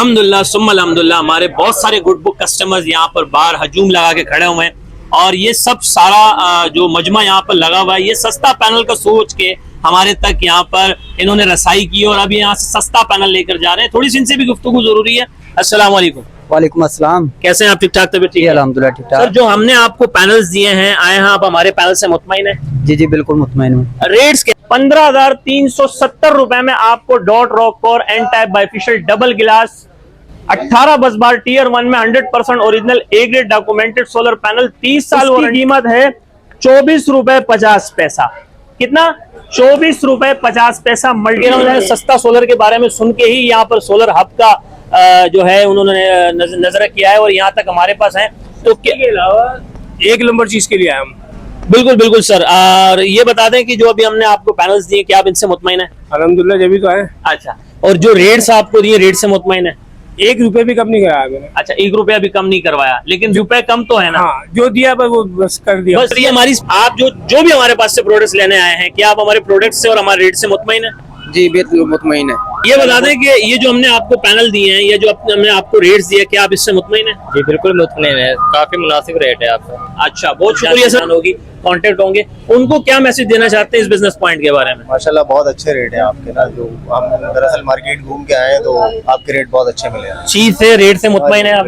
अल्हम्दुलिल्लाह सुम्मा अल्हम्दुलिल्लाह हमारे बहुत सारे गुड बुक कस्टमर्स यहाँ पर बाहर हजूम लगा के खड़े हुए हैं और ये सब सारा जो मजमा यहाँ पर लगा हुआ है ये सस्ता पैनल का सोच के हमारे तक यहाँ पर इन्होंने रसाई की और अभी यहाँ से सस्ता पैनल लेकर जा रहे हैं। थोड़ी सी इनसे भी गुफ्तगू जरूरी है। अस्सलाम वालेकुम। वालेकुम अस्सलाम। कैसे हैं आप? ठीक ठाक? तबीयत ठीक है? अल्हम्दुलिल्लाह ठीक ठाक। सर जो हमने आपको पैनल्स दिए हैं आए हैं आप हमारे पैनल से मुतमईन है? जी जी बिल्कुल मुतमईन हूँ। रेट्स के 15,370 रुपए में आपको dot rock core N type bifacial double glass 18 busbar tier 1 में 100% original A grade documented solar panel 30 साल की कीमत है 24 रुपए 50 पैसा। कितना? 24 रुपए 50 पैसा। मल्टी सस्ता सोलर के बारे में सुन के ही यहाँ पर सोलर हब का जो है उन्होंने नजर किया है और यहाँ तक हमारे पास है। तो के अलावा एक नंबर चीज के लिए आए हम। बिल्कुल बिल्कुल सर। और ये बता दें कि जो अभी हमने आपको पैनल्स दिए क्या आप इनसे मुतमईन है? अल्हम्दुलिल्लाह जब भी तो आए। अच्छा, और जो रेट्स आपको दिए रेट से मुतमईन है? 1 रुपए भी कम नहीं कराया मैंने। अच्छा, 1 रुपया भी कम नहीं करवाया, लेकिन रुपए कम तो है ना? हाँ, जो दिया वो बस कर दिया। बस ये हमारी आप जो भी हमारे पास से प्रोडक्ट्स लेने आए हैं क्या आप हमारे प्रोडक्ट्स से और हमारे रेट से मुतमईन है? जी बिल्कुल मुतमईन है। ये बता दें कि ये जो हमने आपको पैनल दिए हैं, ये जो हमने आपको रेट्स दिए, क्या आप इससे मुतमईन है? जी बिल्कुल मुतमईन है, काफी मुनासिब रेट है आपका। अच्छा, बहुत शुक्रिया सर। होगी कांटेक्ट होंगे। उनको क्या मैसेज देना चाहते हैं इस बिजनेस पॉइंट के बारे में? माशाल्लाह बहुत अच्छे रेट है आपके ना। जो हम दरअसल मार्केट घूम के आए हैं तो आपके रेट बहुत अच्छे मिले हैं। चीज से रेट से मुतमईन है आप?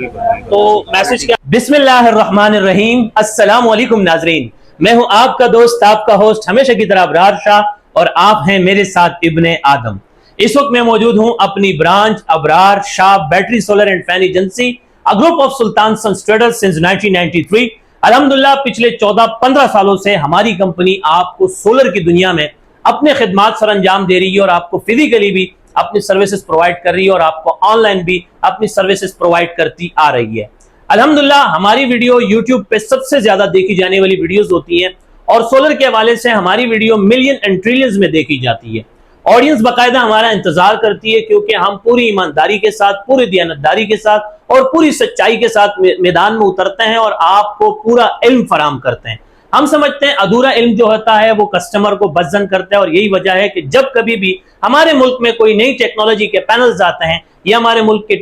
तो मैसेज क्या? बिस्मिल्लाहिर्रहमानिर्रहीम। अस्सलाम वालेकुम नाजरीन, मैं हूं आपका दोस्त आपका होस्ट हमेशा की तरह अबरार शाह और आप हैं मेरे साथ इब्ने आदम। इस वक्त मैं मौजूद हूं अपनी branch Abrar Shah battery solar and fan agency, a group of Sultan sons traders since 1993। अल्हम्दुलिल्लाह पिछले 14-15 सालों से हमारी कंपनी आपको सोलर की दुनिया में अपने खिदमात सर अंजाम दे रही है और आपको फिजिकली भी अपनी सर्विसेज प्रोवाइड कर रही है और आपको ऑनलाइन भी अपनी सर्विसेज प्रोवाइड करती आ रही है। अल्हम्दुलिल्लाह हमारी वीडियो यूट्यूब पे सबसे ज्यादा देखी जाने वाली वीडियोस होती हैं और सोलर के हवाले से हमारी वीडियो मिलियन एंड ट्रिलियंस में देखी जाती है। ऑडियंस बाकायदा हमारा इंतजार करती है क्योंकि हम पूरी ईमानदारी के साथ, पूरी दियानतदारी के साथ और पूरी सच्चाई के साथ मैदान में उतरते हैं और आपको पूरा इल्म फराम करते हैं। हम समझते हैं अधूरा इल्म जो होता है वो कस्टमर को बज़्ज़न करता है और यही वजह है कि जब कभी भी हमारे मुल्क में कोई नई टेक्नोलॉजी के पैनल्स आते हैं या हमारे मुल्क के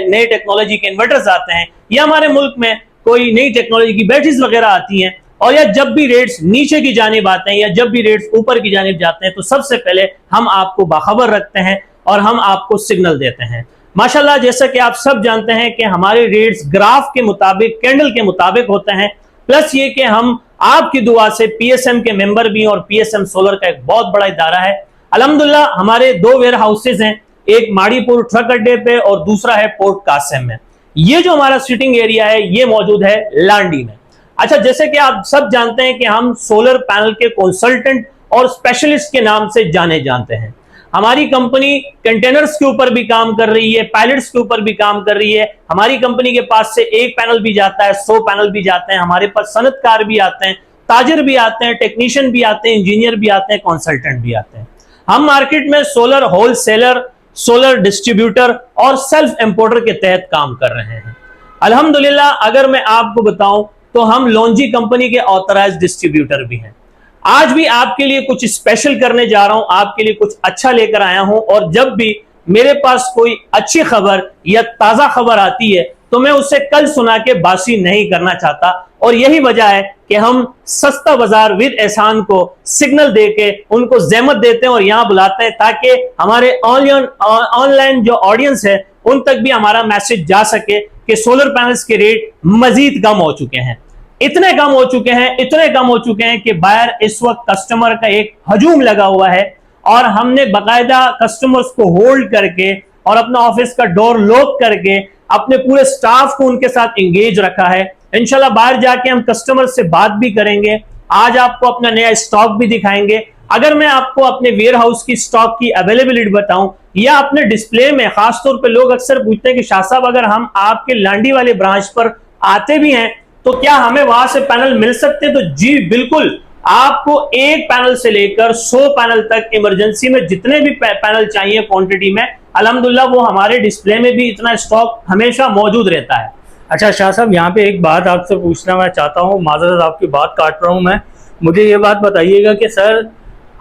नए टेक्नोलॉजी के इन्वर्टर्स आते हैं या हमारे मुल्क में कोई नई टेक्नोलॉजी की बैटरीज वगैरह आती हैं और या जब भी रेट्स नीचे की जानिब आते हैं या जब भी रेट्स ऊपर की जानिब जाते हैं तो सबसे पहले हम आपको बाखबर रखते हैं और हम आपको सिग्नल देते हैं। माशाल्लाह जैसा कि आप सब जानते हैं कि हमारे रेट्स ग्राफ के मुताबिक, कैंडल के मुताबिक होते हैं। प्लस ये कि हम आपकी दुआ से पीएसएम के मेंबर भी हैं और पीएसएम सोलर का एक बहुत बड़ा इदारा है। अल्हम्दुलिल्लाह हमारे 2 वेयर हाउसेज हैं, एक माड़ीपुर ट्रक अड्डे पे और दूसरा है पोर्ट कासिम में। ये जो हमारा सिटिंग एरिया है ये मौजूद है लांडी में। अच्छा, जैसे कि आप सब जानते हैं कि हम सोलर पैनल के कंसल्टेंट और स्पेशलिस्ट के नाम से जाने जानते हैं। हमारी कंपनी कंटेनर्स के ऊपर भी काम कर रही है, पायलट्स के ऊपर भी काम कर रही है। हमारी कंपनी के पास से 1 पैनल भी जाता है, 100 पैनल भी जाते हैं। हमारे पास सनतकार भी आते हैं, ताजिर भी आते हैं, टेक्नीशियन भी आते हैं, इंजीनियर भी आते हैं, कंसल्टेंट भी आते हैं। हम मार्केट में सोलर होलसेलर, सोलर डिस्ट्रीब्यूटर और सेल्फ इंपोर्टर के तहत काम कर रहे हैं। अल्हम्दुलिल्लाह अगर मैं आपको बताऊं तो हम लॉन्जी कंपनी के ऑथराइज्ड डिस्ट्रीब्यूटर भी हैं। आज भी आपके लिए कुछ स्पेशल करने जा रहा हूं, आपके लिए कुछ अच्छा लेकर आया हूं और जब भी मेरे पास कोई अच्छी खबर या ताजा खबर आती है तो मैं उसे कल सुना के बासी नहीं करना चाहता और यही वजह है कि हम सस्ता बाजार विद एहसान को सिग्नल देके उनको ज़हमत देते हैं और यहां बुलाते हैं ताकि हमारे ऑनलाइन जो ऑडियंस है उन तक भी हमारा मैसेज जा सके कि सोलर पैनल्स के रेट मजीद कम हो चुके हैं। इतने कम हो चुके हैं कि बाहर इस वक्त कस्टमर का एक हजूम लगा हुआ है और हमने बाकायदा कस्टमर्स को होल्ड करके और अपना ऑफिस का डोर लॉक करके अपने पूरे स्टाफ को उनके साथ एंगेज रखा है। इंशाल्लाह बाहर जाके हम कस्टमर से बात भी करेंगे। आज आपको अपना नया स्टॉक भी दिखाएंगे। अगर मैं आपको अपने वेयर हाउस की स्टॉक की अवेलेबिलिटी बताऊं या अपने डिस्प्ले में, खासतौर पे लोग अक्सर पूछते हैं कि शाह साहब अगर हम आपके लांडी वाले ब्रांच पर आते भी हैं तो क्या हमें वहां से पैनल मिल सकते हैं? तो जी बिल्कुल, आपको 1 पैनल से लेकर 100 पैनल तक इमरजेंसी में जितने भी पैनल चाहिए क्वांटिटी में, अल्हम्दुलिल्लाह वो हमारे डिस्प्ले में भी इतना स्टॉक हमेशा मौजूद रहता है। अच्छा शाह साहब, यहाँ पे एक बात आपसे पूछना मैं चाहता हूँ, माज़रत आपकी बात काट रहा हूँ मैं। मुझे ये बात बताइएगा कि सर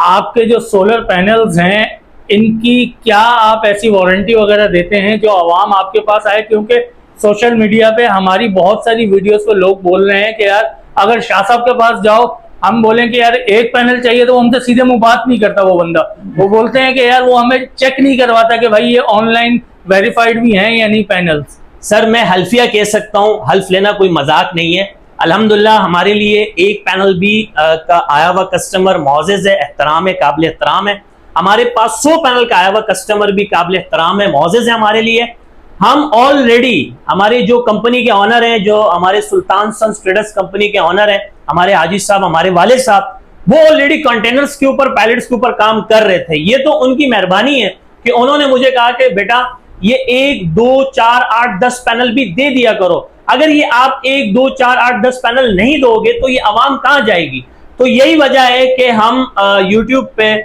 आपके जो सोलर पैनल्स हैं इनकी क्या आप ऐसी वारंटी वगैरह देते हैं जो आवाम आपके पास आए? क्योंकि सोशल मीडिया पे हमारी बहुत सारी वीडियोस पे लोग बोल रहे हैं कि यार अगर शाह साहब के पास जाओ, हम बोलें कि यार एक पैनल चाहिए तो वो हमसे सीधे मुंह बात नहीं करता वो बंदा। वो बोलते हैं कि यार वो हमें चेक नहीं करवाता कि भाई ये ऑनलाइन वेरीफाइड भी हैं या नहीं पैनल्स। सर मैं हल्फिया कह सकता हूँ, हल्फ लेना कोई मजाक नहीं है। अल्हम्दुलिल्लाह हमारे लिए एक पैनल भी का आया हुआ कस्टमर मोअज़्ज़ज़ है, एहतराम है, काबिल एहतराम है। हमारे पास 100 पैनल का आया हुआ कस्टमर भी काबिल एहतराम है, मोअज़्ज़ज़ है हमारे लिए। हम ऑलरेडी हमारे जो कंपनी के ऑनर हैं, जो हमारे सुल्तान सन्स ट्रेडर्स कंपनी के ऑनर हैं, हमारे हाजी साहब, हमारे वाले साहब, वो ऑलरेडी कंटेनर्स के ऊपर, पैलेट्स के ऊपर काम कर रहे थे। ये तो उनकी मेहरबानी है कि उन्होंने मुझे कहा कि बेटा ये 1, 2, 4, 8, 10 पैनल भी दे दिया करो। अगर ये आप 1, 2, 4, 8, 10 पैनल नहीं दोगे तो ये आवाम कहां जाएगी? तो यही वजह है कि हम यूट्यूब पे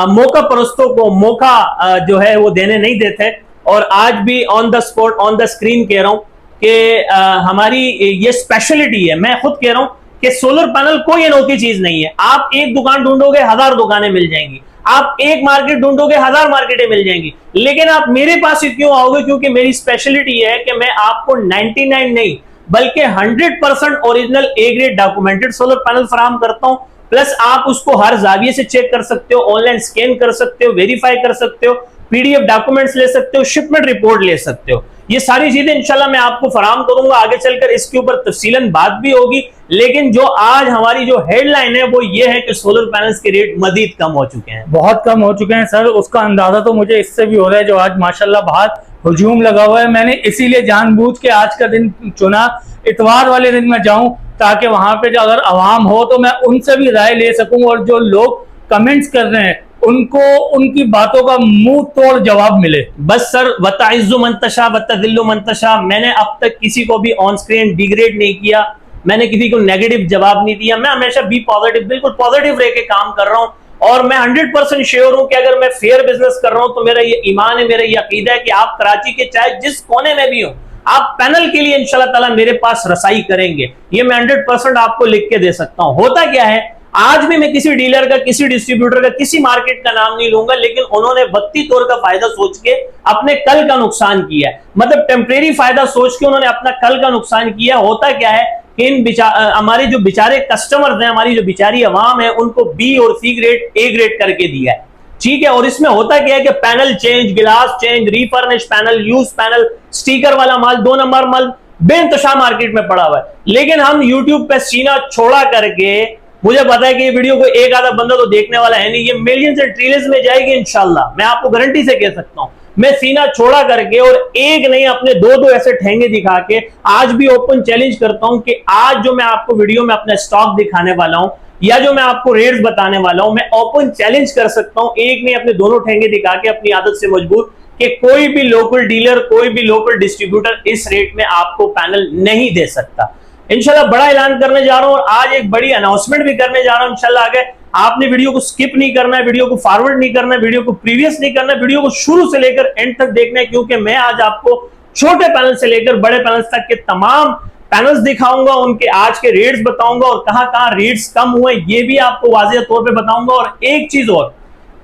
मौका परस्तों को मौका जो है वो देने नहीं देते। और आज भी on the spot, on the screen कह रहा हूं कि हमारी ये स्पेशलिटी है। मैं खुद कह रहा हूं कि सोलर पैनल कोई अनोखी चीज नहीं है। आप एक दुकान ढूंढोगे 1000 दुकानें मिल जाएंगी, आप एक मार्केट ढूंढोगे 1000 मार्केटें मिल जाएंगी, लेकिन आप मेरे पास क्यों आओगे? क्योंकि मेरी स्पेशलिटी है कि मैं आपको 99 नहीं बल्कि 100% original A grade documented solar panel फराहम करता हूं। प्लस आप उसको हर जाविये से चेक कर सकते हो, ऑनलाइन स्कैन कर सकते हो, वेरीफाई कर सकते हो, पीडीएफ डॉक्यूमेंट्स ले सकते हो, शिपमेंट रिपोर्ट ले सकते हो। ये सारी चीजें इंशाल्लाह मैं आपको फराहम करूंगा। आगे चलकर इसके ऊपर तफसीलन बात भी होगी, लेकिन जो आज हमारी जो हेडलाइन है वो ये है कि सोलर पैनल्स के रेट मजीद कम हो चुके हैं। बहुत कम हो चुके हैं सर। उसका अंदाजा तो मुझे इससे भी हो रहा है जो आज माशाल्लाह बाहर हुजूम लगा हुआ है। मैंने इसीलिए जानबूझ के आज का दिन चुना, इतवार वाले दिन मैं जाऊं ताकि वहां पे जो अगर आवाम हो तो मैं उनसे भी राय ले सकूं और जो लोग कमेंट्स कर रहे हैं उनको उनकी बातों का मुंह तोड़ जवाब मिले। बस सर, वतइज़्ज़ु मंतशा वतज़िल्लु मंतशा, मैंने अब तक किसी को भी ऑन स्क्रीन डिग्रेड नहीं किया, मैंने किसी को नेगेटिव जवाब नहीं दिया। मैं हमेशा बी पॉजिटिव, बिल्कुल पॉजिटिव रह के काम कर रहा हूं। और मैं 100% श्योर हूं कि अगर मैं फेयर बिजनेस कर रहा हूं तो मेरा ये ईमान है, मेरा ये अकीदा है कि आप कराची के चाहे जिस कोने में भी हो, आप पैनल के लिए इंशाल्लाह ताला मेरे पास रसाई करेंगे। ये मैं 100% आपको लिख के दे सकता हूं। होता क्या है, आज भी मैं किसी डीलर का, किसी डिस्ट्रीब्यूटर का, किसी मार्केट का नाम नहीं लूंगा, लेकिन उन्होंने वक्ती तौर का फायदा सोच के अपने कल का नुकसान किया है। मतलब टेम्परेरी फायदा सोच के उन्होंने अपना कल का नुकसान किया। होता क्या है कि हमारे जो बेचारे कस्टमर्स हैं, हमारी जो बेचारी अवाम है, उनको बी और सी ग्रेड, ए ग्रेड करके दिया है। ठीक है, और इसमें होता क्या है कि panel change, glass change, refurbish panel, used panel, sticker वाला माल, 2 नंबर माल बेइंतशा मार्केट में पड़ा हुआ है। लेकिन हम यूट्यूब पे सीना छोड़ा करके, मुझे पता है कि ये वीडियो को एक आधा बंदा तो देखने वाला है नहीं, ये मिलियंस एंड ट्रिलियंस में जाएगी इंशाल्लाह, मैं आपको गारंटी से कह सकता हूं। मैं सीना छोड़ा करके और एक नहीं अपने 2-2 ऐसे ठेंगे दिखा के आज भी ओपन चैलेंज करता हूं कि आज जो मैं आपको वीडियो में अपना स्टॉक दिखाने वाला हूं या जो मैं आपको रेट्स बताने वाला हूं, मैं ओपन चैलेंज कर सकता हूं, एक नहीं अपने दोनों ठेंगे दिखा के अपनी आदत से मजबूर, कि कोई भी लोकल डीलर, कोई भी लोकल डिस्ट्रीब्यूटर इस रेट में आपको पैनल नहीं दे सकता। इंशाल्लाह बड़ा ऐलान करने जा रहा हूं और आज एक बड़ी अनाउंसमेंट भी करने जा रहा हूं इंशाल्लाह। आगे आपने वीडियो को स्किप नहीं करना है, वीडियो को फॉरवर्ड नहीं करना है, वीडियो को प्रीवियस नहीं करना है, वीडियो को शुरू से लेकर एंड तक देखना है, क्योंकि मैं आज आपको छोटे पैनल से लेकर बड़े पैनल तक के तमाम पैनल्स दिखाऊंगा, उनके आज के रेट्स बताऊंगा और कहां रेट्स कम हुए ये भी आपको वाज़ेह तौर पे बताऊंगा। और एक चीज और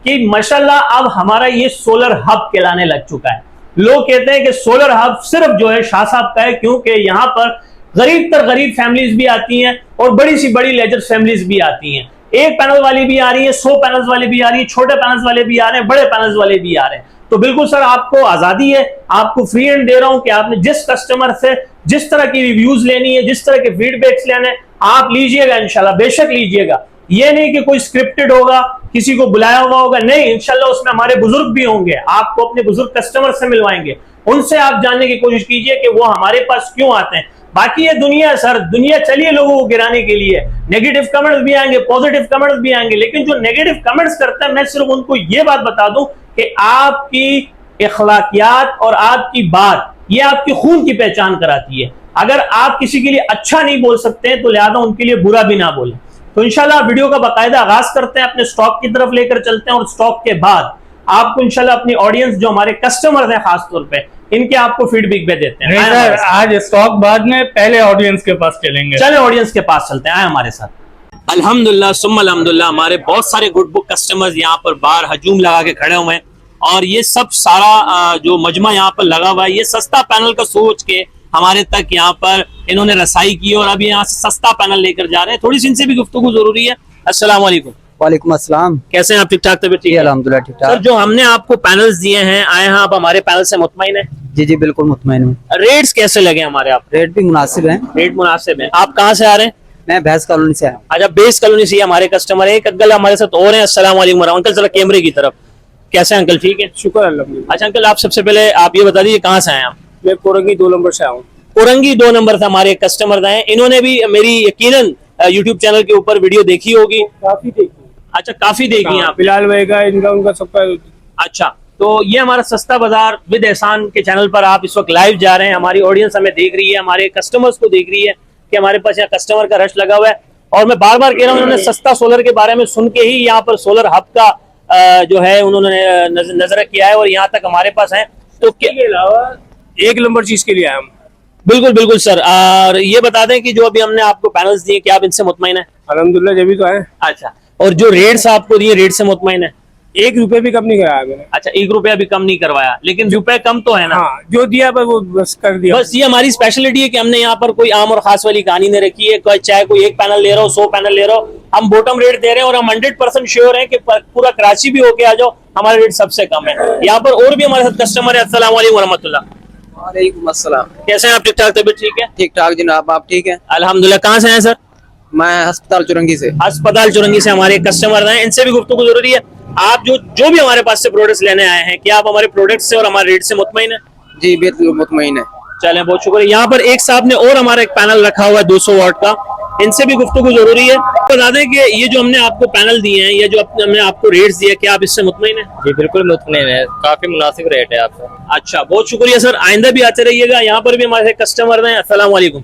कि माशाल्लाह अब हमारा ये सोलर हब कहलाने लग चुका है। लोग कहते हैं कि सोलर हब सिर्फ जो है शाह साहब का है, क्योंकि यहां पर गरीब तर गरीब फैमिलीज भी आती हैं और बड़ी सी बड़ी लेजर फैमिलीज भी आती हैं। एक पैनल वाली भी आ रही है, 100 पैनल्स वाले भी आ रही है, छोटे पैनल्स वाले भी आ रहे हैं, बड़े पैनल्स वाले भी आ रहे हैं। तो बिल्कुल सर आपको आजादी है, आपको फ्री हैंड दे रहा हूं कि आपने जिस कस्टमर से जिस तरह की रिव्यूज लेनी है, जिस तरह के फीडबैक्स लेने, आप लीजिएगा इंशाल्लाह, बेशक लीजिएगा। ये नहीं कि कोई स्क्रिप्टेड होगा, किसी को बुलाया हुआ होगा, नहीं, इंशाल्लाह उसमें हमारे बुजुर्ग भी होंगे, आपको अपने बुजुर्ग कस्टमर से मिलवाएंगे, उनसे आप जानने की कोशिश कीजिए कि वो हमारे पास क्यों आते हैं। बाकी ये दुनिया सर, दुनिया चलिए लोगों को गिराने के लिए, नेगेटिव कमेंट्स भी आएंगे, पॉजिटिव कमेंट्स भी आएंगे, लेकिन जो नेगेटिव कमेंट्स करते हैं मैं सिर्फ उनको ये बात बता दूं कि आपकी इखलाकियात और आपकी बात ये आपकी खून की पहचान कराती है। अगर आप किसी के लिए अच्छा नहीं बोल सकते हैं तो लिहाजा उनके लिए बुरा भी ना बोलें। तो इंशाल्लाह वीडियो का बाकायदा आगाज करते हैं, अपने स्टॉक की तरफ लेकर चलते हैं और स्टॉक के बाद आपको इंशाल्लाह अपनी ऑडियंस जो हमारे कस्टमर्स हैं खास तौर पे, इनके आपको फीडबैक भी देते हैं। सर आज स्टॉक बाद में, पहले ऑडियंस के पास चलेंगे। चले ऑडियंस के पास चलते हैं, आए हमारे साथ। अल्हम्दुलिल्लाह सुम्मा अल्हम्दुलिल्लाह, हमारे बहुत सारे गुड बुक कस्टमर्स यहाँ पर बाहर हजूम लगा के खड़े हुए हैं और ये सब सारा जो मजमा यहाँ पर लगा हुआ है, ये सस्ता पैनल का सोच के हमारे तक यहाँ पर इन्होंने रसाई की और अभी यहाँ से सस्ता पैनल लेकर जा रहे हैं। थोड़ी सी इनसे भी गुफ्तगू जरूरी है। अस्सलाम वालेकुम। वालेकुम अस्सलाम। कैसे हैं आप? ठीक ठाक? तबीयत ठीक जी है? अल्हम्दुलिल्लाह ठीक सर ठाक। जो हमने आपको पैनल्स दिए हैं, आए हैं आप हमारे पैनल से मुतमईन है? जी जी बिल्कुल मुतमईन हूँ। रेट्स कैसे लगे हमारे? आप रेट भी मुनासिब है। रेट मुनासिब है। आप कहाँ से आ रहे हैं? मैं भैंस कॉलोनी से आया हूँ। अच्छा, बेस कॉलोनी से हमारे कस्टमर है। एक अंकल हमारे साथ और हैं। अस्सलाम वालेकुम। अंकल जरा कैमरे की तरफ। कैसे हैं अंकल? ठीक है, शुक्र अल्हम्दुलिल्लाह। अच्छा अंकल, आप सबसे पहले आप ये बता दीजिए कहाँ से आए आप? मैं कोरंगी 2 नंबर से आया हूँ। कोरंगी 2 नंबर से हमारे कस्टमर हैं। इन्होंने भी मेरी यकीनन यूट्यूब चैनल के ऊपर वीडियो देखी होगी। काफी देखी। अच्छा, काफी देखी आप? बिलाल भाई का, इनका, उनका सबका। अच्छा, तो ये हमारा सस्ता बाजार विद एहसान के चैनल पर आप इस वक्त लाइव जा रहे हैं। हमारी ऑडियंस हमें देख रही है, हमारे कस्टमर्स को देख रही है कि हमारे पास यहाँ कस्टमर का रश लगा हुआ है। और मैं बार बार कह रहा हूँ, उन्होंने सस्ता सोलर के बारे में सुन के ही यहाँ पर सोलर हब का जो है उन्होंने नजर किया है और यहाँ तक हमारे पास है। तो के अलावा 1 नंबर चीज के लिए आया हूँ। बिल्कुल बिल्कुल सर। और ये बता दें कि जो अभी हमने आपको पैनल्स दिए, क्या आप इनसे मुतमईन है? अल्हम्दुलिल्लाह, जब भी तो आए। अच्छा, और जो रेट्स आपको दिए, रेट से मुतमईन है? 1 रुपए भी कम नहीं कराया मैंने। अच्छा, 1 रुपया भी कम नहीं करवाया, लेकिन रुपए कम तो है ना? हाँ, जो दिया पर वो बस कर दिया। बस ये हमारी स्पेशलिटी है कि हमने यहाँ पर कोई आम और खास वाली कहानी नहीं रखी है। चाहे कोई 1 पैनल ले रहा हो, 100 पैनल ले रहा हो, हम बॉटम रेट दे रहे हैं और हम 100% श्योर हैं कि पूरा कराची भी होके आ जाओ, हमारा रेट सबसे कम है। यहाँ पर और भी हमारे साथ कस्टमर है। अस्सलाम वालेकुम वरहमतुल्लाह। वालेकुम अस्सलाम। कैसे हैं आप? ठीक ठाक? तबीयत ठीक है? ठीक ठाक जनाब, आप ठीक है? अल्हम्दुलिल्लाह। कहाँ से हैं सर? मैं अस्पताल चुरंगी से। अस्पताल चुरंगी से हमारे कस्टमर हैं, इनसे भी गुफ्तगू जरूरी है। आप जो भी हमारे पास से प्रोडक्ट्स लेने आए हैं, क्या आप हमारे प्रोडक्ट से और हमारे रेट से मुतमईन है? जी बिल्कुल मुतमईन है। चलें, बहुत शुक्रिया। यहाँ पर एक साहब ने और हमारा एक पैनल रखा हुआ है 200 वाट का, इनसे भी गुफ्तगू जरूरी है। बता दें कि ये जो हमने आपको पैनल दिए हैं, ये जो हमने आपको रेट्स दिए, क्या आप इससे मुतमईन है? जी बिल्कुल मुतमईन है, काफी मुनासिब रेट है आपका। अच्छा, बहुत शुक्रिया सर। आइंदा भी आते रहिएगा। यहाँ पर भी हमारे कस्टमर हैं। अस्सलाम वालेकुम।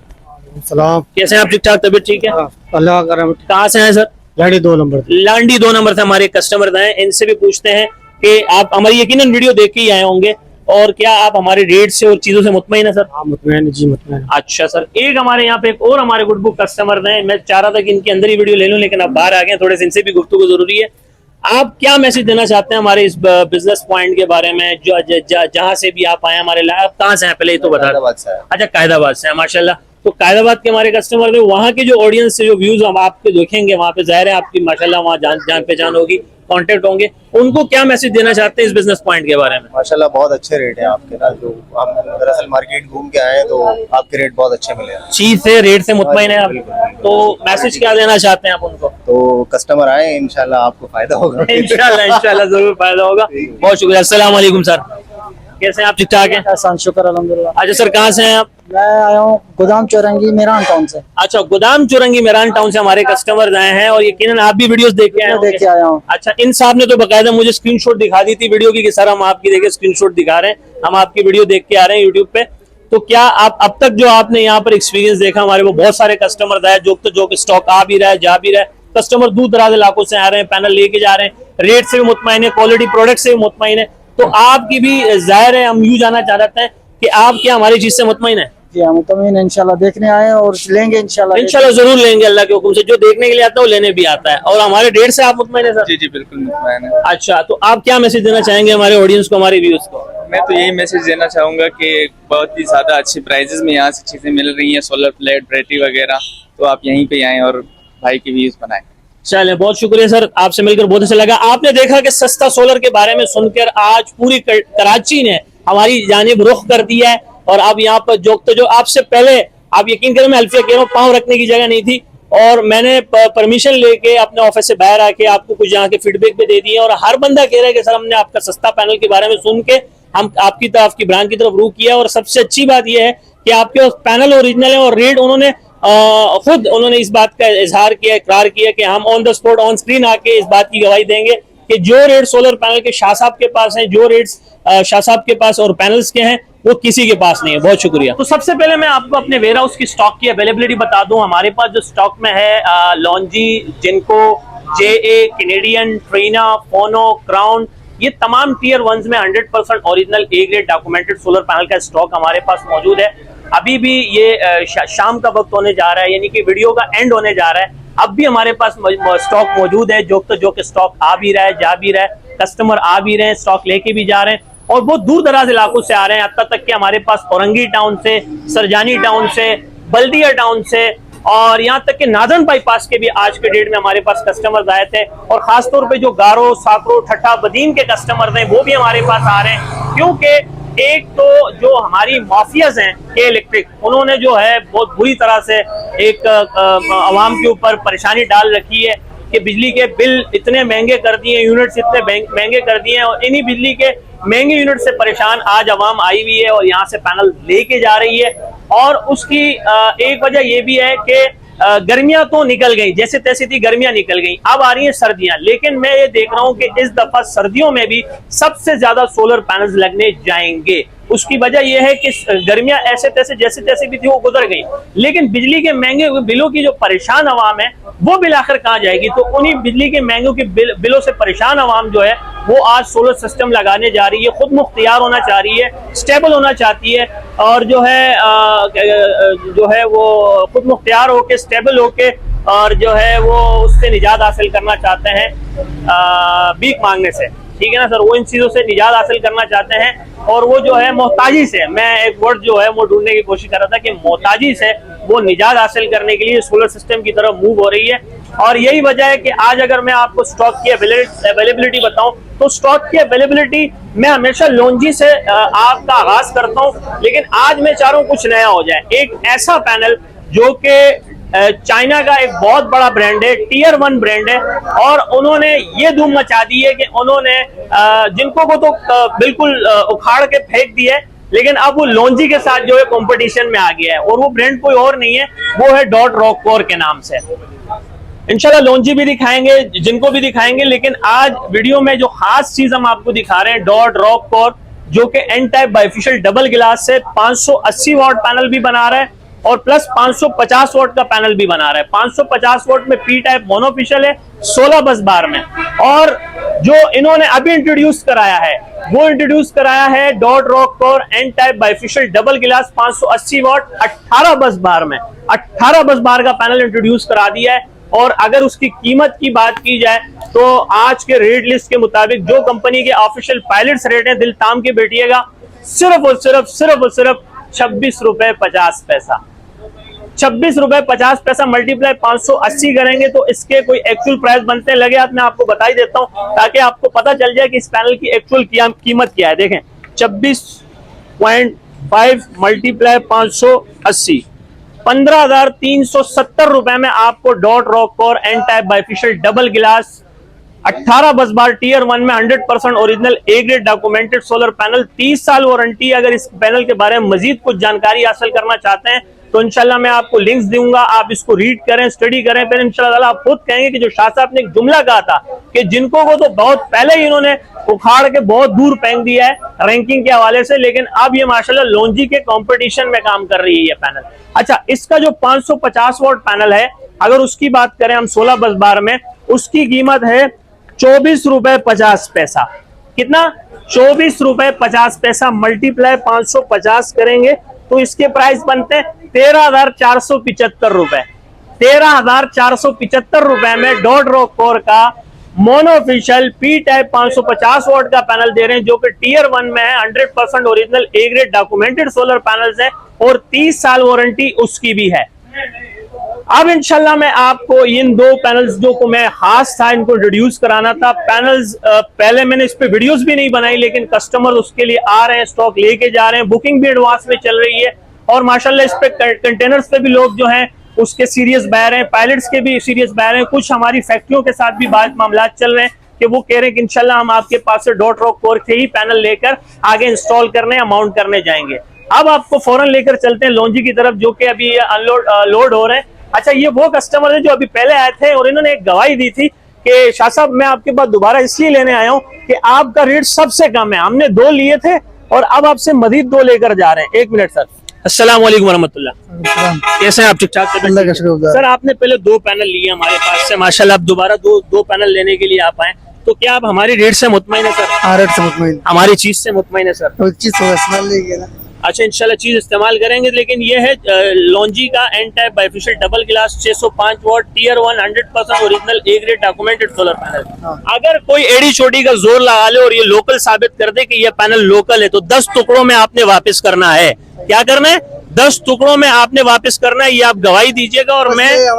सलाम। कैसे हैं आप? ठीक ठाक? तबीयत ठीक है? अल्लाह का रहमत। कहाँ से हैं सर? गाड़ी 2 नंबर। लांडी 2 नंबर से हमारे कस्टमर हैं। इनसे भी पूछते हैं कि आप हमारी यकीनन वीडियो देख के ही आए होंगे, और क्या आप हमारे रेट से और चीजों से मुतमईन है सर? हाँ मुतमईन, जी मुतमईन। अच्छा सर, एक हमारे यहाँ पे एक और हमारे गुड बुक कस्टमर हैं। मैं चाह रहा था कि इनके अंदर ही वीडियो ले लूं, लेकिन अब बाहर आ गए, थोड़े से इनसे भी गुफ्तगू जरूरी है। आप क्या मैसेज देना चाहते हैं हमारे इस बिजनेस पॉइंट के बारे में? जहाँ से भी आप आए हमारे लाइव, कहाँ से हैं पहले ये तो बता दें। अच्छा, कायदाबाद से है, माशाल्लाह। तो कायदाबाद के हमारे कस्टमर थे, वहाँ के जो ऑडियंस से जो व्यूज हम आपके देखेंगे, वहाँ पे जाहिर है आपकी माशाल्लाह वहाँ जान पहचान होगी, कांटेक्ट होंगे। उनको क्या मैसेज देना चाहते हैं इस बिजनेस पॉइंट के बारे में? माशाल्लाह बहुत अच्छे रेट है आपके पास। जो हम दरअसल मार्केट घूम के आए हैं तो आपके रेट बहुत अच्छे मिले हैं। चीज से, रेट से मुतमईन है आप, तो मैसेज क्या देना चाहते हैं आप उनको? तो कस्टमर आए, इंशाल्लाह आपको फायदा होगा। इंशाल्लाह जरूर फायदा होगा। बहुत शुक्रिया। अस्सलाम वालेकुम सर, कैसे हैं आप? ठीक ठाक हैं? एहसान शुक्र अल्हम्दुलिल्लाह। अच्छा सर, कहाँ से हैं आप? मैं आया हूँ गोदाम चौरंगी मेरान टाउन से। अच्छा, गोदाम चुरंगी मेरान टाउन से हमारे कस्टमर आए हैं और यकीनन आप भी वीडियोस देख के आए होंगे। देख के आया हूँ। अच्छा, इन साहब ने तो बकायदा मुझे स्क्रीनशॉट दिखा दी थी वीडियो की कि सर हम आपकी देखिए स्क्रीनशॉट दिखा रहे हैं, हम आपकी वीडियो देख के आ रहे हैं यूट्यूब पे। तो क्या आप अब तक जो आपने यहाँ पर एक्सपीरियंस देखा, हमारे वो बहुत सारे कस्टमर आए जो कि स्टॉक आ भी रहा है, जा भी रहा है, कस्टमर दूर दराज इलाकों से आ रहे हैं, पैनल लेके जा रहे हैं, रेट से भी मुतमईन है, क्वालिटी प्रोडक्ट से भी मुतमईन है। तो आपकी भी जाहिर है, हम यूँ जानना चाहते हैं कि आप क्या हमारी चीज से मुतमईन है? जी हम मुतमईन इंशाल्लाह, देखने आए और लेंगे इंशाल्लाह। इंशाल्लाह जरूर लेंगे, अल्लाह के हुक्म से। जो देखने के लिए आता है वो लेने भी आता है। और हमारे रेट से आप मुतमईन है सर? जी जी बिल्कुल मुतमईन है। अच्छा, तो आप क्या मैसेज देना चाहेंगे हमारे ऑडियंस को, हमारे व्यूअर्स को? मैं तो यही मैसेज देना चाहूंगा कि बहुत ही ज्यादा अच्छी प्राइजेस में यहाँ से चीजें मिल रही हैं, सोलर प्लेट, बैटरी वगैरह, तो आप यहीं पे आएं और भाई की व्यूज बनाएं। चले, बहुत शुक्रिया सर, आपसे मिलकर बहुत अच्छा लगा। आपने देखा कि सस्ता सोलर के बारे में सुनकर आज पूरी कराची ने हमारी जानिब रुख कर दिया है। और अब यहाँ पर जो आपसे पहले, आप यकीन करें, मैं अल्फिया कह रहा हूँ, पाँव रखने की जगह नहीं थी, और मैंने परमिशन लेके अपने ऑफिस से बाहर आके आपको कुछ यहाँ के फीडबैक भी दे दिए। और हर बंदा कह रहा है कि सर हमने आपका सस्ता पैनल के बारे में सुन के हम आपकी तरफ, आपकी ब्रांड की तरफ रुख किया। और सबसे अच्छी बात यह है कि आपके पैनल ओरिजिनल है और रेट उन्होंने खुद इस बात का इजहार किया, इकरार किया कि हम on the spot, on screen आके इस बात की गवाही देंगे कि जो रेट सोलर पैनल के शाह साहब के पास है, जो रेट्स शाह साहब के पास और पैनल्स के हैं, वो किसी के पास नहीं है। बहुत शुक्रिया। तो सबसे पहले मैं आपको अपने वेयर हाउस की स्टॉक की अवेलेबिलिटी बता दूं। हमारे पास जो स्टॉक में है, लॉन्जी, जिनको, JA, कैनेडियन, ट्रीना, फोनो, क्राउन, ये तमाम टीयर 1 में 100% original A grade documented solar panel का स्टॉक हमारे पास मौजूद है। अभी भी ये शाम का वक्त होने जा रहा है, यानी कि वीडियो का एंड होने जा रहा है, अब भी हमारे पास स्टॉक मौजूद है, जो कि स्टॉक आ भी रहा है, जा भी रहा है। कस्टमर आ भी रहे हैं, स्टॉक लेके भी जा रहे हैं और बहुत दूर दराज इलाकों से आ रहे हैं। अब तक कि हमारे पास औरंगी टाउन से, सरजानी टाउन से, बल्दिया टाउन से और यहाँ तक कि नादन बाईपास के भी आज के डेट में हमारे पास कस्टमर्स आए थे। और खासतौर पे जो गारो, साकरो, ठट्ठा, बदीन के कस्टमर्स हैं वो भी हमारे पास आ रहे हैं, क्योंकि एक तो जो हमारी माफियाज हैं के इलेक्ट्रिक, उन्होंने जो है बहुत बुरी तरह से एक आवाम के ऊपर परेशानी डाल रखी है कि बिजली के बिल इतने महंगे कर दिए, यूनिट्स इतने महंगे कर दिए हैं और इन्हीं बिजली के महंगे यूनिट से परेशान आज आवाम आई हुई है और यहाँ से पैनल लेके जा रही है। और उसकी एक वजह यह भी है कि गर्मियां तो निकल गई, जैसे तैसे थी गर्मियां निकल गई, अब आ रही हैं सर्दियां। लेकिन मैं ये देख रहा हूं कि इस दफा सर्दियों में भी सबसे ज्यादा सोलर पैनल्स लगने जाएंगे। उसकी वजह यह है कि गर्मियां ऐसे तैसे जैसे तैसे भी थी वो गुजर गई, लेकिन बिजली के महंगे बिलों की जो परेशान आवाम है वो बिल आखिर कहां जाएगी। तो उन्हीं बिजली के महंगों के बिलों से परेशान आवाम जो है वो आज सोलर सिस्टम लगाने जा रही है, खुद मुख्तियार होना चाह रही है, स्टेबल होना चाहती है और जो है वो खुद मुख्तियार होके, स्टेबल होके और जो है वो उससे निजात हासिल करना चाहते हैं भीख मांगने से। ठीक है ना सर, वो इन चीजों से निजात हासिल करना चाहते हैं और वो जो है मोहताजी से, मैं एक वर्ड जो है वो ढूंढने की कोशिश कर रहा था कि मोहताजी से वो निजात हासिल करने के लिए सोलर सिस्टम की तरफ मूव हो रही है। और यही वजह है कि आज अगर मैं आपको स्टॉक की अवेलेबिलिटी बताऊं तो स्टॉक की अवेलेबिलिटी मैं हमेशा लॉन्जी से आपका आगाज करता हूं, लेकिन आज मैं चाह रहा हूं कुछ नया हो जाए। एक ऐसा पैनल जो कि चाइना का एक बहुत बड़ा ब्रांड है, टियर 1 ब्रांड है और उन्होंने ये धूम मचा दी है कि उन्होंने जिनको को तो बिल्कुल उखाड़ के फेंक दिया है, लेकिन अब वो लॉन्जी के साथ जो है कंपटीशन में आ गया है और वो ब्रांड कोई और नहीं है, वो है डॉट रॉक कोर के नाम से। इंशाल्लाह लॉन्जी भी दिखाएंगे, जिनको भी दिखाएंगे, लेकिन आज वीडियो में जो खास चीज हम आपको दिखा रहे हैं डॉट रॉक कोर, जो कि एन टाइप बाइफेशियल डबल गिलास से 580 वाट पैनल भी बना रहा है और प्लस 550 वाट का पैनल भी बना रहा है। 550 वाट में पी टाइप मोनोफिशियल है 16 बस बार में। और जो इन्होंने अभी इंट्रोड्यूस कराया है वो इंट्रोड्यूस कराया है dot rock core N type bifacial double glass 580 वाट 18 बस बार में। 18 बस बार का पैनल इंट्रोड्यूस करा दिया है। और अगर उसकी कीमत की बात की जाए तो आज के रेट लिस्ट के मुताबिक जो कंपनी के ऑफिशियल पायलट्स रेट है, दिल थाम के बैठिएगा, सिर्फ और सिर्फ 26 रुपए 50 पैसा। 26 रुपए 50 पैसा मल्टीप्लाई 580 करेंगे तो इसके कोई एक्चुअल प्राइस बनते हैं लगे हाथ मैं आपको बता ही देता हूं ताकि आपको पता चल जाए कि इस पैनल की एक्चुअल कीमत क्या है। देखें 26.5 मल्टीप्लाई 580 15,370 रुपए में आपको dot rock core N type bifacial double glass 18 busbar tier 1 में 100% original A grade documented solar panel, 30 साल वारंटी। अगर इस पैनल के बारे में मजीद कुछ जानकारी हासिल करना चाहते हैं तो इंशाल्लाह मैं आपको लिंक्स दूंगा, आप इसको रीड करें, स्टडी करें, फिर इंशाल्लाह आप खुद कहेंगे कि जो शाह साहब ने एक जुमला कहा था कि जिनको को तो बहुत पहले ही इन्होंने उखाड़ के बहुत दूर फेंक दिया है रैंकिंग के हवाले से, लेकिन अब ये माशाल्लाह लॉन्जी के कंपटीशन में काम कर रही है ये पैनल। अच्छा, इसका जो 550 वाट पैनल है अगर उसकी बात करें हम 16 बस बार में, उसकी कीमत है 24 रुपए 50 पैसा। कितना? 24 रुपए 50 पैसा मल्टीप्लाई 550 करेंगे तो इसके प्राइस बनते हैं 13,475 रुपए। 13,475 रुपए में डॉट रॉक कोर का मोनोफिशियल पी टाइप 550 वाट का पैनल दे रहे हैं जो कि टियर 1 में है, 100% original A grade documented solar panels है और 30 साल वारंटी उसकी भी है। अब इंशाल्लाह मैं आपको इन दो पैनल्स जो को मैं खास था इनको इंट्रोड्यूस कराना था। पैनल्स पहले मैंने इस पे वीडियोस भी नहीं बनाई, लेकिन कस्टमर उसके लिए आ रहे हैं, स्टॉक लेके जा रहे हैं, बुकिंग भी एडवांस में चल रही है और माशाल्लाह इस पे कंटेनर्स पे भी लोग जो हैं उसके सीरियस बायर हैं, पायलट्स के भी सीरियस बायर हैं। कुछ हमारी फैक्ट्रियों के साथ भी बात मामला चल रहे हैं कि वो कह रहे हैं कि इंशाल्लाह हम आपके पास से डॉट रॉक कोर से ही पैनल लेकर आगे इंस्टॉल करने या माउंट करने जाएंगे। अब आपको फौरन लेकर चलते हैं लॉन्जी की तरफ जो कि अभी लोड हो रहे हैं। अच्छा, ये वो कस्टमर है जो अभी पहले आए थे और इन्होंने एक गवाही दी थी कि शाह साहब मैं आपके पास दोबारा इसलिए लेने आया हूँ कि आपका रेट सबसे कम है, हमने 2 लिए थे और अब आपसे मजीद 2 लेकर जा रहे हैं। 1 मिनट सर। अस्सलाम वालेकुम वरहमतुल्लाह, कैसे हैं आप? ठीक ठाक सर। आपने पहले 2 पैनल लिए हमारे पास से, माशाल्लाह अब दोबारा दो पैनल लेने के लिए आप आए, तो क्या आप हमारे रेट से मुतमईन है सर? हाँ, रेट से मुतमईन, हमारी चीज से मुतमईन है सर? चीज लेंगे ना। अच्छा इंशाल्लाह चीज इस्तेमाल करेंगे। लेकिन ये है लॉन्जी का N type bifacial double glass 605 watt tier 1 100% original A grade documented solar panel. अगर कोई एड़ी छोटी का जोर लगा ले और ये लोकल साबित कर दे कि ये पैनल लोकल है, तो 10 टुकड़ों में आपने वापस करना है। क्या करना है? 10 टुकड़ों में आपने वापस करना है। ये आप गवाही दीजिएगा और मैं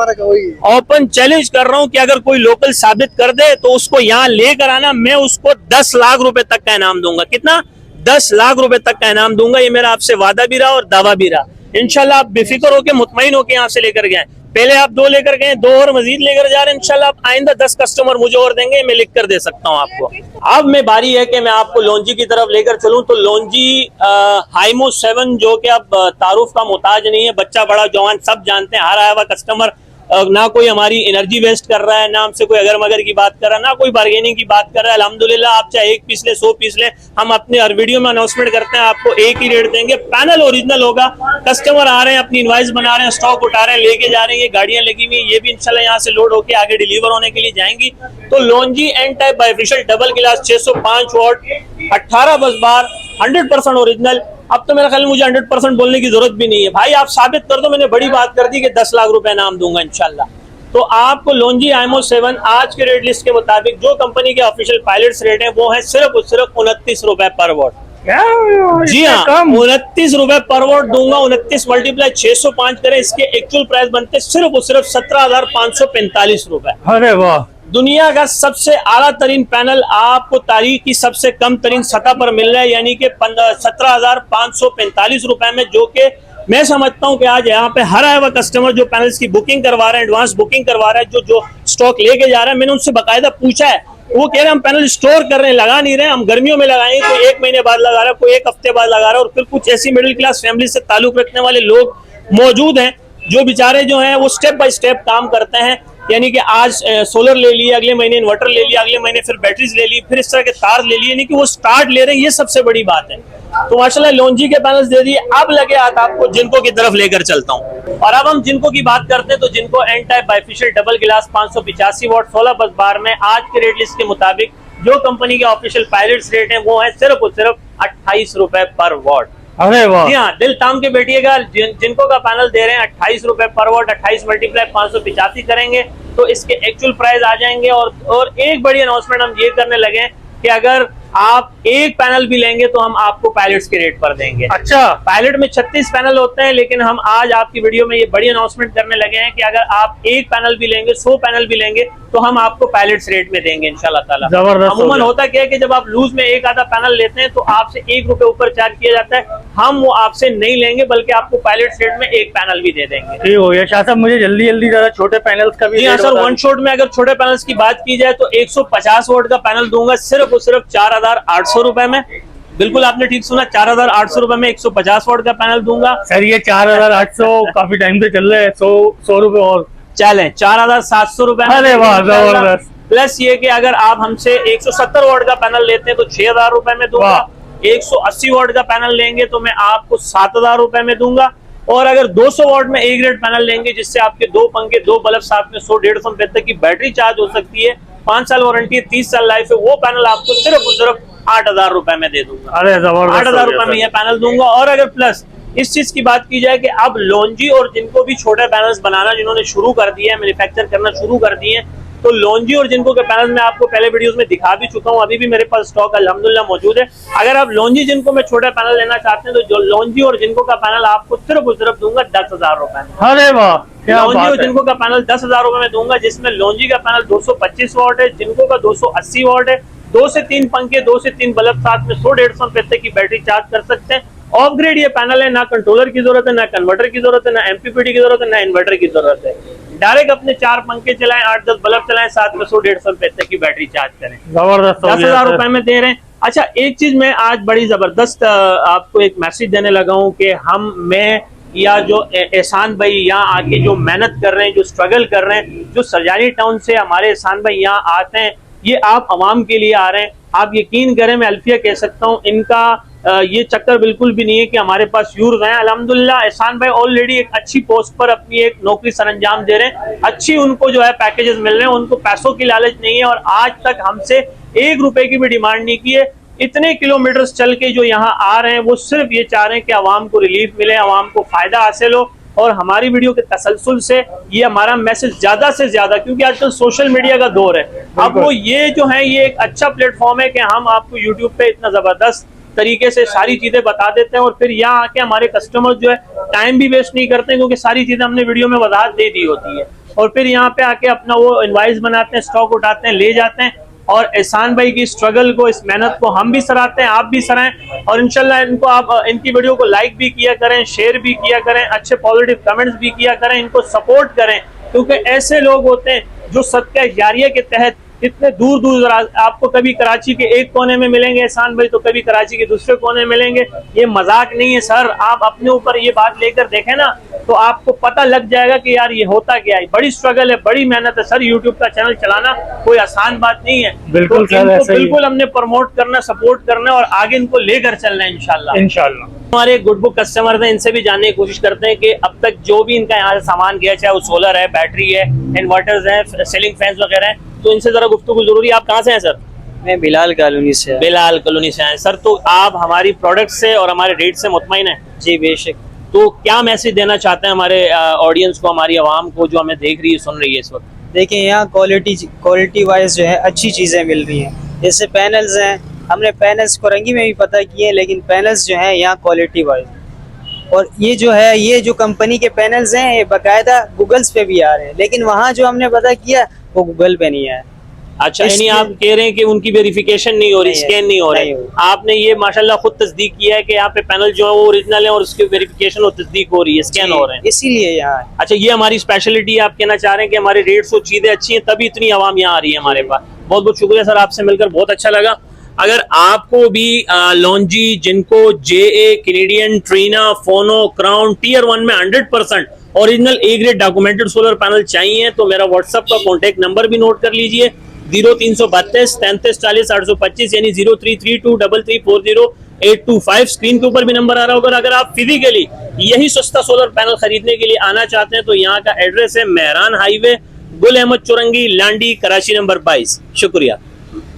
ओपन चैलेंज कर रहा हूं कि अगर कोई लोकल साबित कर दे तो उसको यहाँ लेकर आना, मैं उसको 10 लाख रुपए तक का इनाम दूंगा। कितना? 10 लाख रुपए तक का इनाम दूंगा। ये मेरा आपसे वादा भी रहा और दावा भी रहा। इंशाल्लाह आप बेफिक्र होकर मुतमईन होकर यहाँ से लेकर गए। पहले आप 2 लेकर गए, 2 और मजीद लेकर जा रहे हैं। इंशाल्लाह आप आइंदा 10 कस्टमर मुझे और देंगे, मैं लिख कर दे सकता हूँ आपको। अब मैं बारी है कि मैं आपको लॉन्जी की तरफ लेकर चलूं। तो लॉन्जी हाइमो 7 जो कि अब तारुफ का मोहताज नहीं है, बच्चा बड़ा जवान सब जानते हैं। हर आया हुआ कस्टमर ना कोई हमारी एनर्जी वेस्ट कर रहा है, ना हमसे कोई अगर मगर की बात कर रहा है, ना कोई बार्गेनिंग की बात कर रहा है। अल्हम्दुलिल्लाह आप चाहे 1 पीस ले 100 पीस ले, हम अपने हर वीडियो में अनाउंसमेंट करते हैं आपको एक ही रेट देंगे। पैनल ओरिजिनल होगा। कस्टमर आ रहे हैं, अपनी इनवाइस बना रहे हैं, स्टॉक उठा रहे हैं, लेके जा रहे हैं। ये गाड़ियां लगी हुई, ये भी इंशाल्लाह यहाँ से लोड होकर आगे डिलीवर होने के लिए जाएंगी। तो Longi N type bifacial double glass 605 watt 18 बस बार 100% ओरिजिनल। अब तो मेरा ख्याल मुझे 100% बोलने की जरूरत भी नहीं है भाई, आप साबित कर दो। मैंने बड़ी बात कर दी कि 10 लाख रुपए इनाम दूंगा इंशाल्लाह। तो आपको लॉन्जी हाइमो 7 आज के रेट लिस्ट के मुताबिक जो कंपनी के ऑफिशियल पायलट्स रेट है वो है सिर्फ 29 रुपए पर वॉट। जी हाँ, 29 रुपए पर वॉट दूंगा। 29 मल्टीप्लाई 605 करें, इसके एक्चुअल प्राइस बनते सिर्फ 17,545 रुपए। अरे वाह, दुनिया का सबसे आला तरीन पैनल आपको तारीख की सबसे कम तरीन सतह पर मिल रहा है, यानी कि 17,545 रुपए में, जो कि मैं समझता हूं कि आज यहाँ पे हर आया हुआ कस्टमर जो पैनल्स की बुकिंग करवा रहे हैं, एडवांस बुकिंग करवा रहा है, जो स्टॉक लेके जा रहा है, मैंने उनसे बाकायदा पूछा है, वो कह रहे हैं हम पैनल स्टोर कर रहे हैं, लगा नहीं रहे, हम गर्मियों में लगाएंगे, कोई 1 महीने बाद लगा रहा है, कोई 1 हफ्ते बाद लगा रहा है। और फिर कुछ ऐसी मिडिल क्लास फैमिली से ताल्लुक रखने वाले लोग मौजूद हैं जो बेचारे जो हैं वो स्टेप बाय स्टेप काम करते हैं, यानी कि आज सोलर ले लिया, अगले महीने इन्वर्टर ले लिया, अगले महीने फिर बैटरीज ले ली, फिर इस तरह के तार ले लिए, यानी कि वो स्टार्ट ले रहे हैं। ये सबसे बड़ी बात है। तो माशाल्लाह लॉन्जी के पैनल्स दे दिए। अब लगे हाथ आपको जिनको की तरफ लेकर चलता हूँ। और अब हम जिनको की बात करते हैं तो जिनको N type bifacial double glass 585 watt 16 बस बार में आज के रेट लिस्ट के मुताबिक जो कंपनी के ऑफिशियल पायलट्स रेट है वो है सिर्फ 28 रुपए पर वॉट। अरे वाह, जी हाँ, दिल थाम के बैठिएगा। जिनको का पैनल दे रहे हैं 28 रुपए पर वॉट, 28 मल्टीप्लाई 585 करेंगे तो इसके एक्चुअल प्राइस आ जाएंगे। और एक बड़ी अनाउंसमेंट हम ये करने लगे हैं कि अगर आप एक पैनल भी लेंगे तो हम आपको पायलट्स के रेट पर देंगे। अच्छा, पायलट में 36 पैनल होते हैं, लेकिन हम आज आपकी वीडियो में ये बड़ी अनाउंसमेंट करने लगे हैं कि अगर आप एक पैनल भी लेंगे, 100 पैनल भी लेंगे तो हम आपको पायलट्स रेट में देंगे इंशाल्लाह ताला। जबरदस्त। अमूमन होता क्या है कि जब आप लूज में एक आधा पैनल लेते हैं तो आपसे 1 रुपए ऊपर चार्ज किया जाता है। हम वो आपसे नहीं लेंगे, बल्कि आपको पायलट्स रेट में एक पैनल भी दे देंगे। ठीक हो गया शाह साहब, मुझे जल्दी जल्दी जरा छोटे पैनल्स का भी। जी हाँ सर, वन शॉट में अगर छोटे पैनल्स की बात की जाए तो 150 वोट का पैनल दूंगा सिर्फ और सिर्फ 4,800 रुपए में। बिल्कुल आपने ठीक सुना, 4,800 रुपए में 150 वोट का पैनल दूंगा। सर ये 4,800 काफी टाइम से चल रहे हैं, 100 रुपए और चलें 4,700 रुपए। अरे वाह, जबरदस्त। प्लस ये कि अगर आप हमसे 170 वोट का पैनल लेते हैं तो 6,000 रुपए में दूंगा। 180 वोट का पैनल लेंगे तो मैं आपको 7,000 रुपए में दूंगा। और अगर 200 वोट में ए ग्रेड पैनल लेंगे जिससे आपके 2 पंखे 2 बल्ब साथ में 100-150 रुपए तक की बैटरी चार्ज हो सकती है, 5 साल वारंटी है, 30 साल लाइफ है, वो पैनल आपको सिर्फ 8,000 रुपए में दे दूंगा। अरे जबरदस्त, 8,000 रुपए में ये पैनल दूंगा। और अगर प्लस इस चीज की बात की जाए कि अब लॉन्जी और जिनको भी छोटे पैनल्स बनाना जिन्होंने शुरू कर दिया है, मैन्युफैक्चर करना शुरू कर दिए हैं, तो लॉन्जी और जिनको के पैनल मैं आपको पहले वीडियोस में दिखा भी चुका हूं, अभी भी मेरे पास स्टॉक अल्हम्दुलिल्लाह मौजूद है। अगर आप लॉन्जी जिनको में छोटा पैनल लेना चाहते हैं तो जो लॉन्जी और जिनको का पैनल आपको सिर्फ और सिर्फ दूंगा 10,000 रुपए में। अरे वाह, क्या लॉन्जी बात और है। जिनको का पैनल 10,000 रुपए में दूंगा, जिसमें लॉन्जी का पैनल 225 वॉट है, जिनको का 280 वॉट है, 2 से 3 पंखे, 2 से 3 बल्ब साथ में 100-150 रुपए तक की बैटरी चार्ज कर सकते हैं। ऑफ ग्रेड ये पैनल है, ना कंट्रोलर की जरूरत है, ना कन्वर्टर की जरूरत है, ना एमपीपीटी की जरूरत है, ना इन्वर्टर की जरूरत है। डायरेक्ट अपने 4 पंखे चलाएं, 8-10 बल्ब चलाएं, साथ में 100-150 रुपए तक की बैटरी चार्ज करें। जबरदस्त, 10,000 रुपए में दे रहे हैं। अच्छा, एक चीज मैं आज बड़ी जबरदस्त आपको एक मैसेज देने लगा हूं कि मैं या जो एहसान भाई यहाँ आके जो मेहनत कर रहे हैं, जो स्ट्रगल कर रहे हैं, जो सरजानी टाउन से हमारे एहसान भाई यहाँ आते हैं, ये आप अवाम के लिए आ रहे हैं। आप यकीन करें, मैं अल्फिया कह सकता हूँ, इनका ये चक्कर बिल्कुल भी नहीं है कि हमारे पास यूर्स हैं। अल्हम्दुलिल्लाह एहसान भाई ऑलरेडी एक अच्छी पोस्ट पर अपनी एक नौकरी सरंजाम दे रहे हैं, अच्छी उनको जो है पैकेजेस मिल रहे हैं, उनको पैसों की लालच नहीं है और आज तक हमसे 1 रुपए की भी डिमांड नहीं की है। इतने किलोमीटर्स चल के जो यहाँ आ रहे हैं वो सिर्फ ये चाह रहे हैं कि आवाम को रिलीफ मिले, आवाम को फायदा हासिल हो, और हमारी वीडियो के तसलसल से ये हमारा मैसेज ज्यादा से ज्यादा, क्योंकि आजकल सोशल मीडिया का दौर है, अब वो ये जो है ये एक अच्छा प्लेटफॉर्म है कि हम आपको यूट्यूब पे इतना जबरदस्त तरीके से सारी चीजें बता देते हैं, और फिर यहाँ आके हमारे कस्टमर जो है टाइम भी वेस्ट नहीं करते हैं, क्योंकि सारी चीजें हमने वीडियो में वजाहत दे दी होती है, और फिर यहाँ पे आके अपना वो इनवाइस बनाते हैं, स्टॉक उठाते हैं, ले जाते हैं। और एहसान भाई की स्ट्रगल को, इस मेहनत को हम भी सराहते हैं, आप भी सराहें, और इंशाल्लाह इनको आप इनकी वीडियो को लाइक भी किया करें, शेयर भी किया करें, अच्छे पॉजिटिव कमेंट्स भी किया करें, इनको सपोर्ट करें, क्योंकि ऐसे लोग होते हैं जो सदका जारिया के तहत इतने दूर दूर दराज, आपको कभी कराची के एक कोने में मिलेंगे एहसान भाई, तो कभी कराची के दूसरे कोने में मिलेंगे। ये मजाक नहीं है सर, आप अपने ऊपर ये बात लेकर देखें ना तो आपको पता लग जाएगा कि यार ये होता क्या है। बड़ी स्ट्रगल है, बड़ी मेहनत है सर, यूट्यूब का चैनल चलाना कोई आसान बात नहीं है। बिल्कुल तो सर, इनको ऐसा ही है। बिल्कुल हमने प्रमोट करना, सपोर्ट करना और आगे इनको लेकर चलना है इंशाल्लाह। इंशाल्लाह। हमारे गुड बुक कस्टमर हैं, इनसे भी जानने की कोशिश करते हैं कि अब तक जो भी इनका यहाँ से सामान गया, चाहे वो सोलर है, बैटरी है, इन्वर्टर्स हैं, सीलिंग फैंस वगैरह हैं, तो इनसे जरा गुफ्तगू जरूरी। आप कहाँ से हैं सर? मैं बिलाल कॉलोनी से। बिलाल कॉलोनी से हैं सर। तो आप हमारी प्रोडक्ट से और हमारे रेट से मुतमईन हैं? जी बेशक। तो क्या मैसेज देना चाहते हैं हमारे ऑडियंस को, हमारी आवाम को जो हमें देख रही है, सुन रही है इस वक्त? देखिए यहाँ क्वालिटी वाइज जो है अच्छी चीज़ें मिल रही हैं। जैसे पैनल्स हैं, हमने पैनल्स कोरंगी में भी पता किए, लेकिन पैनल्स जो हैं यहाँ क्वालिटी वाइज, और ये जो है ये जो कंपनी के पैनल्स हैं ये बाकायदा गूगल्स पे भी आ रहे हैं, लेकिन वहाँ जो हमने पता किया वो गूगल पे नहीं आया। अच्छा, यानी आप कह रहे हैं कि उनकी वेरिफिकेशन नहीं हो रही, स्कैन नहीं हो रही। आपने ये माशाल्लाह खुद तस्दीक किया है कि यहाँ पे पैनल जो है वो ओरिजिनल है और उसकी वेरिफिकेशन और तस्दीक हो रही है, स्कैन हो रहे हैं, इसीलिए यहाँ। अच्छा, ये हमारी स्पेशलिटी आप कहना चाह रहे हैं कि हमारे रेट्स और चीजें अच्छी हैं तभी इतनी आवाम यहाँ आ रही है हमारे पास। बहुत बहुत शुक्रिया सर, आपसे मिलकर बहुत अच्छा लगा। अगर आपको भी लॉन्जी, जिनको JA, कैनेडियन, ट्रीना, फोनो, क्राउन Tier 1 में 100% original A grade documented solar panel चाहिए तो मेरा व्हाट्सएप का कॉन्टेक्ट नंबर भी नोट कर लीजिए, 0332 33 40 825, यानी 03323340 स्क्रीन के ऊपर भी नंबर आ रहा होगा। अगर आप फिजिकली यही सस्ता सोलर पैनल खरीदने के लिए आना चाहते हैं तो यहाँ का एड्रेस है मेहरान हाईवे, गुल अहमद चौरंगी, लांडी, कराची नंबर 22। शुक्रिया।